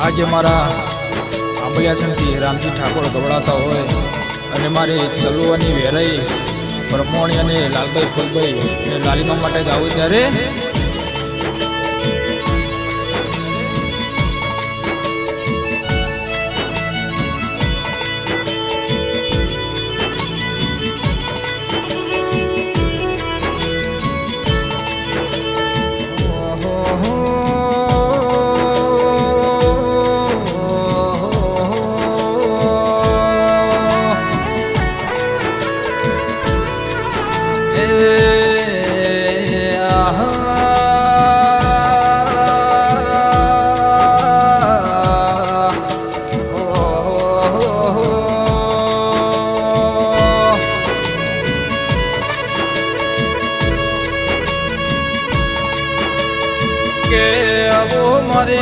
આજે મારા આંબલિયાસણથી રામજી ઠાકોર ગવડાતા હોય અને મારે ચલવાની વેરાઈ બ્રહ્મણી અને લાલભાઈ ફૂલભાઈ અને લાલીમા માટે ગાવું ત્યારે મારે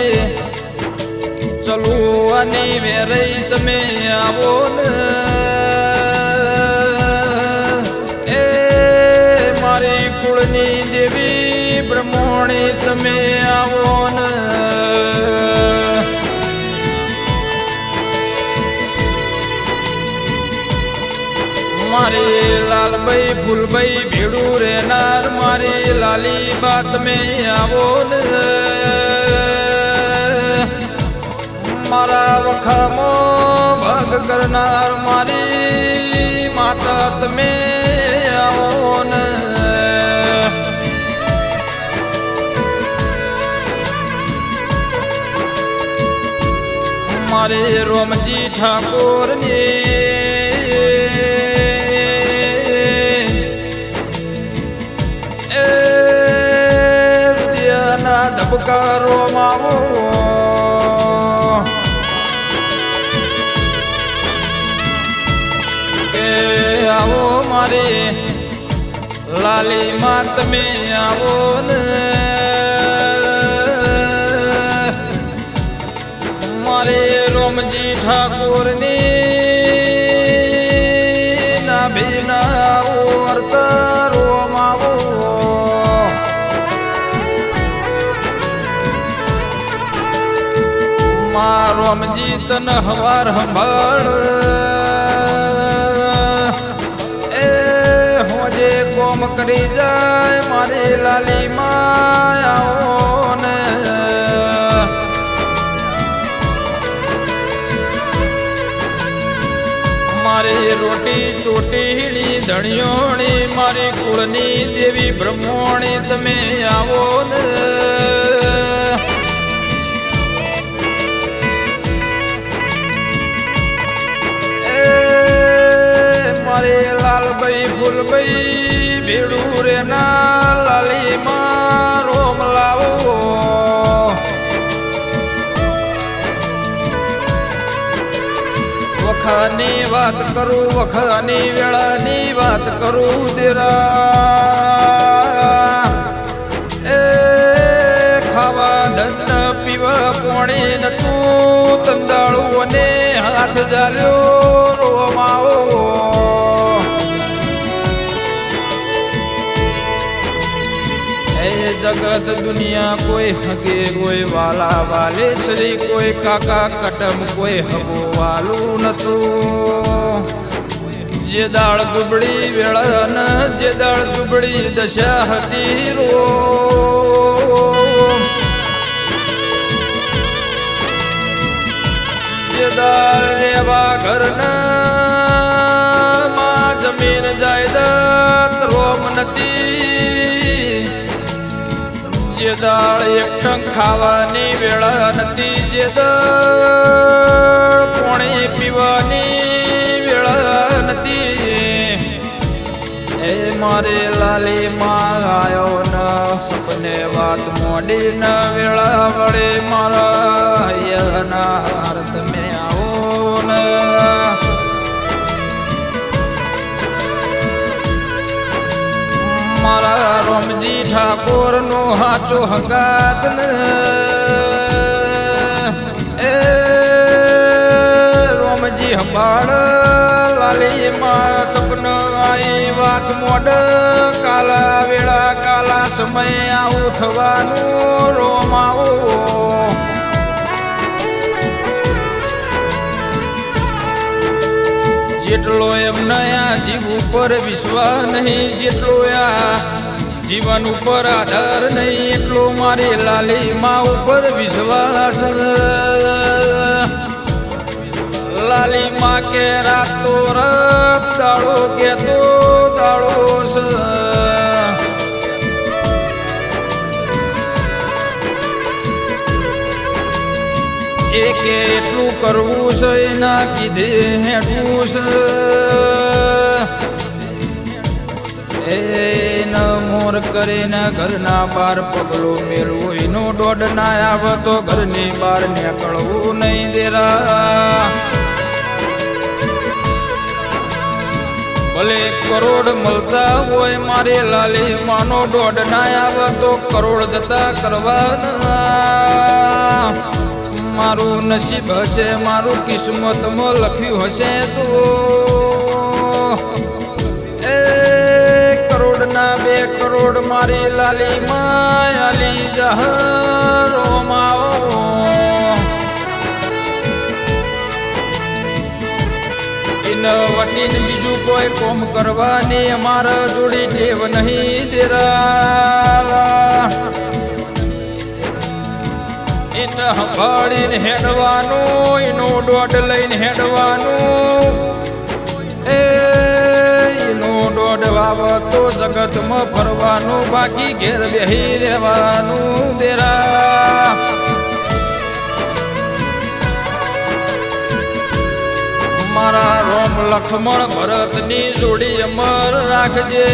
ચલવાની વેરાઈ તમે આવો ને એ મારી કુળની દેવી બ્રહ્મણી તમે આવો ને મારી લાલભાઈ ફૂલભાઈ ભેડું રહેનાર મારી લાલી બા તમે આવો ને મારા વખામો ભાગ કરનાર મારી માતા તમે આવો ને મારે રોમજી ઠાકોર ને ધબકારો માવો મારે લાલી માં તમે આવો ને મારે રોમજી ઠાકોર ની ના ભીના વર્તરો માવો મા રોમજી તન હવાર સંભાળ કોમ કરી જાય મારી લાલી માયાઓ ને મારી રોટી ચોટીની ધણિયોણી મારી કુળની દેવી બ્રહ્મણી તમે આવો ને મારી લાલભાઈ ફૂલભાઈ ભેડું રે ના લાલી માં રોમ લાવો વખાની વાત કરું વખાની વેળાની વાત કરું દેરા એ ખાવા ધન પીવા પોણી નતું તંદાળું અને હાથ જાલ્યો રોમાવો જગત દુનિયા કોઈ હગે કોઈ વાલા વાલે શ્રી કોઈ કાકા કટમ કોઈ હગો વાલું નતું જે દાળ દુબળી વેળન જે દાળ દુબળી દશા હતી રો જે દાળ રેવા ઘરના માં જમીન જાયદાદ રોમ નથી જે દાળ એકટંગ ખાવાની વેળા નથી જે દાળ પાણી પીવાની વેળા નથી એ મારે લાલી માં આવ્યો ન સપને વાત મોડી ન વેળા વડે મારા હૈયાના હાર તમે આવો ને મારા રોમજી ઠાકોર નો હાચો હંગાત ને એ રોમજી સંભાળ લાલી માં સપન આઈ વાત મોડ કાલા વેળા કાલા સમય આવું થવાનું રોમ આવો એટલો એમને આ જીવ ઉપર વિશ્વાસ નહીં, જેટલો આ જીવન ઉપર આધાર નહીં, એટલો મારી લાલી માં ઉપર વિશ્વાસ. લાલી માં કે રાત તો રાત, દાડો કે તો દાડો છે. એકે એટલું કરવું છે એના કીધે હેઠવું છે. એ ન મોર કરીને ઘરના બાર પગલો મેળવું, એનો દોડ ના આવે તો ઘરની બહાર નીકળવું નહીં દેરા. ભલે કરોડ મળતા હોય મારે લાલી માનો દોડ ના આવે તો કરોડ જતા કરવાના. મારું નસીબ હશે, મારું કિસ્મતમાં લખ્યું હશે તો એ કરોડના 2 કરોડ મારી લાલી માં આલી જહરો માવો. એને વટીને બીજું કોઈ કોમ કરવાની અમારા જોડી ટેવ નહીં દેરા. એને સંભાળીને હેડવાનું, એનો દોડ લઈને હેડવાનું. એનો દોડ વાવ તો જગતમાં ફરવાનું, બાકી ઘેર બેહી રહેવાનું દેરા. મારા રોમ લખમણ ભરતની જોડી અમર રાખજે.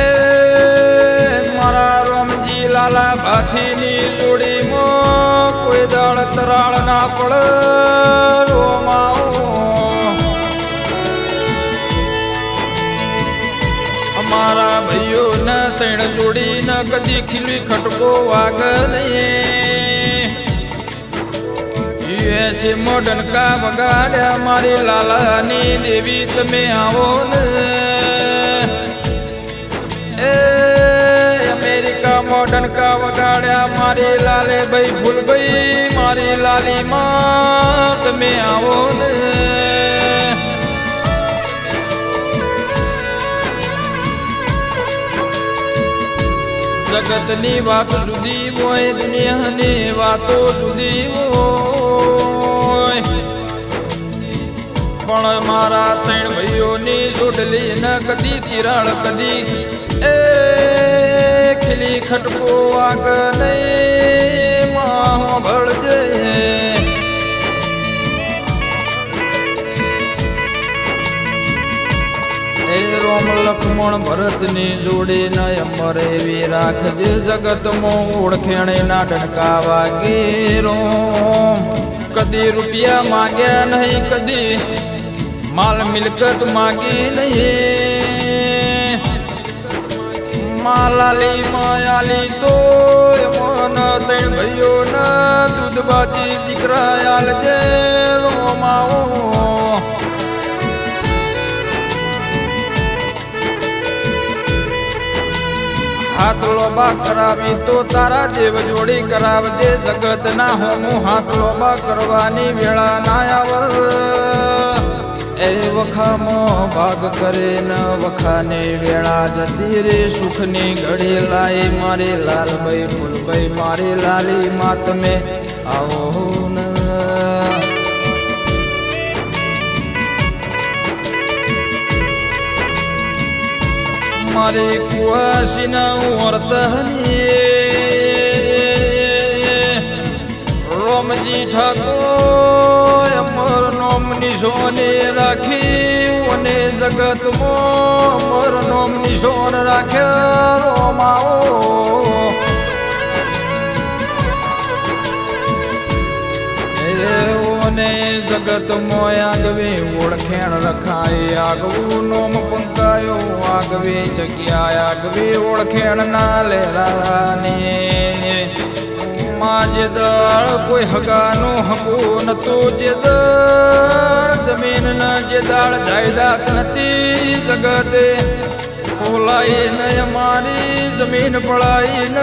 એ મારા રોમજી લાલા ભાથીની જોડીમાં કોઈ દાળ તરાળ ના પડે રોમાઓ. અમારા ભાઈઓને 3 જોડીને કદી ખીલી ખટકો વાગ નહીં. યુએસએ ડંકા વગાડ્યા મારી લાલાની દેવી તમે આવો ને. એ અમેરિકામાં ડંકા વગાડ્યા મારી લાલે ભાઈ ફૂલભાઈ, મારી લાલી માં તમે આવો ને. જગતની વાત જુદી હોય, દુનિયાની વાતો જુદી હોય, પણ મારા 3 ભાઈઓની જોડલી ન કદી તિરાળ કદી એ ખીલી ખટકો વાગ નહીં માં ભળજે. એ રોમ લખમણ ભરતની જોડી ન અમર એવી રાખજે. જગતમાં ઓળખેણે ના ડંકા વાગે રોમ. કદી રૂપિયા માગ્યા નહીં, કદી માલ મિલકત માગી નહીં. માલાલી માયાલી તો મન 3 ભાઈઓના દૂધ બાજી દીકરા આલજે રોમાઓ. હાથ લોબા કરાવી તો તારા દેવ જોડી કરાવજે. જગત ના હોમું હાથ લોબા કરવાની વેળા ના આવે. એ વખામાં ભાગ કરે ન વખાની વેળા જતી રે. સુખની ઘડી લાઈ મારી લાલભાઈ ફૂલભાઈ, મારી લાલી માં તમે આવો ને. મારી કુવાસીના વર્તની રોમજી ઠાકોર અમર નોમની સોને રાખી, અને જગતમાં અમર નોમની સોન રાખ્યા રોમાઓ. ને જગતમાં આગવી ઓળખેણ રખાય, આગવું નોમ પંકાયો, આગવી જગ્યા આગવી ઓળખેણ ના લેરાની. માં જે દળ કોઈ હગાનું હકું નતું, જે દળ જમીન ના જે દાળ જાયદાદ નથી. જગતે ખોલાઈ ન અમારી જમીન પડાઈ ન.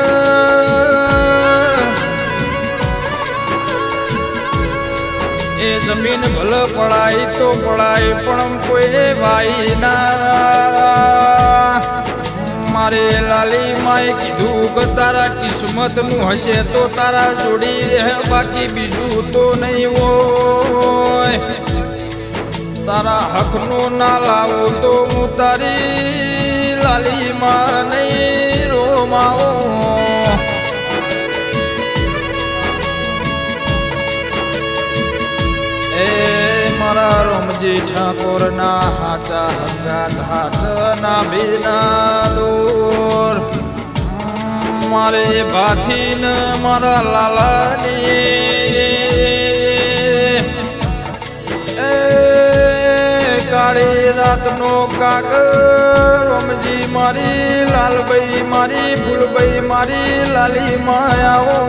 એ એ જમીન ભલે પડાય તો પડાય પણ કોઈને ભાઈ ના. મારે લાલી માએ કીધું કે તારા કિસ્મત નું હશે તો તારા જોડી રહે, બાકી બીજું તો નહીં હોય. તારા હકનું ના લાવો તો હું તારી લાલી માં નહીં રોમાવો. એ મારા રોમજી ઠાકોર ના હાચા હંગાત હાચ ના ભીના દૂર. મારે ભાથી ને મારા લાલાની કાળી રાતનો કાગળ રોમજી મારી લાલભાઈ મારી ફૂલભાઈ મારી લાલી માયાઓ.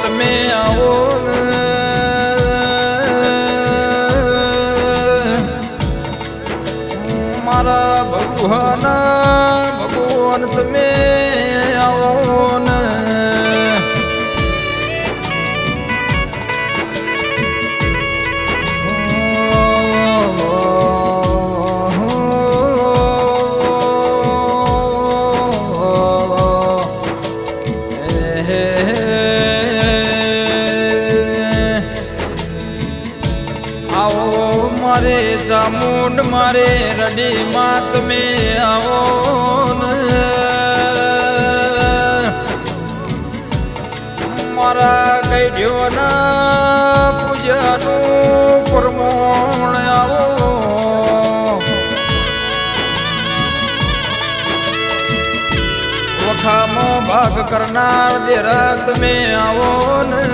તમે આવો ને મારા ભગવાન તમે આવો ને. મારે ચામુંડ મારે રડી માં તમે આવો ને. મારા ગઈઢ્યોના પૂજાનું પરમોણ આવો. વખામાં ભાગ કરનાર દેરા તમે આવો ને.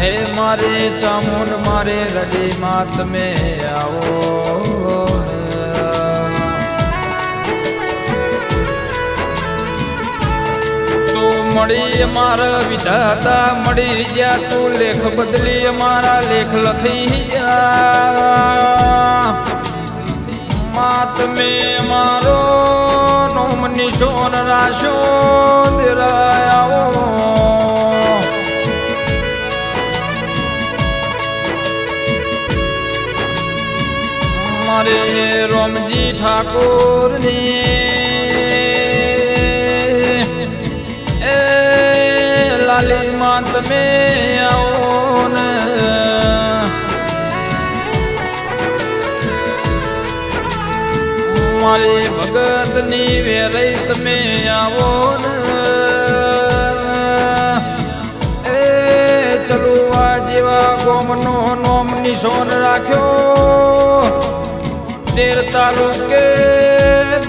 હે મારે ચામુંડ મારે રડી માં તમે આવો. તું મળી અમારા વિધાતા મળી જ્યાં તું લેખ બદલી અમારા લેખ લખી જા. માં તમે મારો નોમ નિશોન રાશો દેરાય આવો. મારે રોમજી ઠાકોર ની એ લાલી માં તમે આવો ને. મારી ભગત ની વેરઈ તમે આવો ને. એ ચલુવા જેવા ગોમનો નોમ નિશોન રાખ્યો. તેર તાલુકે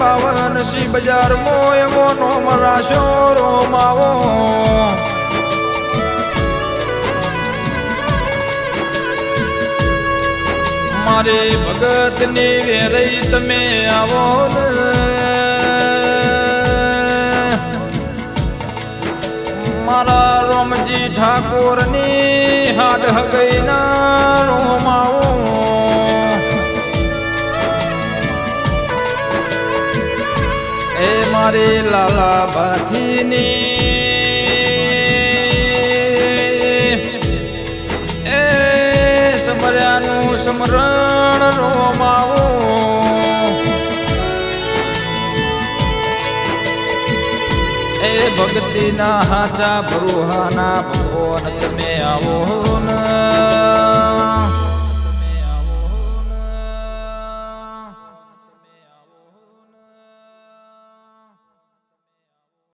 52 બજાર મો એવો નોમ રાશો રોમાવો. મારે ભગત ની વેરઈ તમે આવો ને. મારા રોમજી ઠાકોર ની હાડ હગઈ ના રોમાવો. એ મારી લાલા ભાથીની એ સમર્યાનું સમરણ રોમાવો. એ ભક્તિના હાચા ભરુહાના ભગવાન તમે આવો ને.